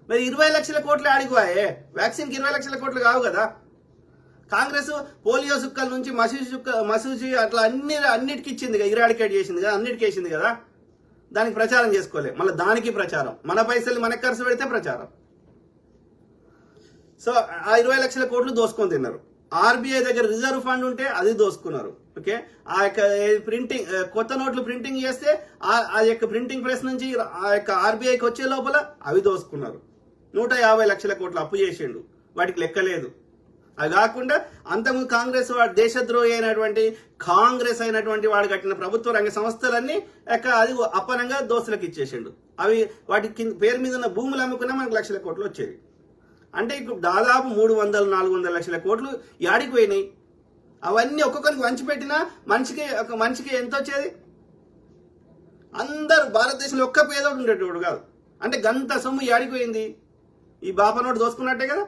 మరి 20 లక్షల కోట్లు ఆడిపోయాయే, వ్యాక్సిన్కి 20 లక్షల కోట్లు కావు కదా. కాంగ్రెస్ పోలియో చుక్కల నుంచి మసూజీ అట్లా అన్నిటికి ఇచ్చింది కదా, ఇరాడికేట్ చేసింది కదా, అన్నిటికీ వేసింది కదా. దానికి ప్రచారం చేసుకోలే, మళ్ళీ దానికి ప్రచారం, మన పైసలు మనకు ఖర్చు పెడితే ప్రచారం. సో ఆ 20 లక్షల కోట్లు దోసుకొని తిన్నారు. ఆర్బీఐ దగ్గర రిజర్వ్ ఫండ్ ఉంటే అది దోసుకున్నారు. ఓకే, ఆ యొక్క ప్రింటింగ్ కొత్త నోట్లు ప్రింటింగ్ చేస్తే ఆ యొక్క ప్రింటింగ్ ప్రెస్ నుంచి ఆ యొక్క ఆర్బీఐకి వచ్చే లోపల అవి దోసుకున్నారు. 150 లక్షల కోట్లు అప్పు చేసిండు, వాటికి లెక్కలేదు. అది కాకుండా అంతకుముందు కాంగ్రెస్ దేశద్రోహి అయినటువంటి వాడు కట్టిన ప్రభుత్వ రంగ సంస్థలన్నీ అది అప్పనంగా దోస్తులకు ఇచ్చేసిండు. అవి వాటి పేరు మీద ఉన్న భూములు అమ్ముకున్నా మనకు లక్షల కోట్లు వచ్చేవి. అంటే ఇప్పుడు దాదాపు 300-400 లక్షల కోట్లు యాడికి పోయినాయి. అవన్నీ ఒక్కొక్కరికి పంచిపెట్టినా మనిషికి ఎంత వచ్చేది? అందరు భారతదేశంలో ఒక్క పేదోడు ఉండేటోడు కాదు. అంటే గంత సొమ్ము యాడికి పోయింది? ఈ బాపనోడు దోసుకున్నట్టే కదా.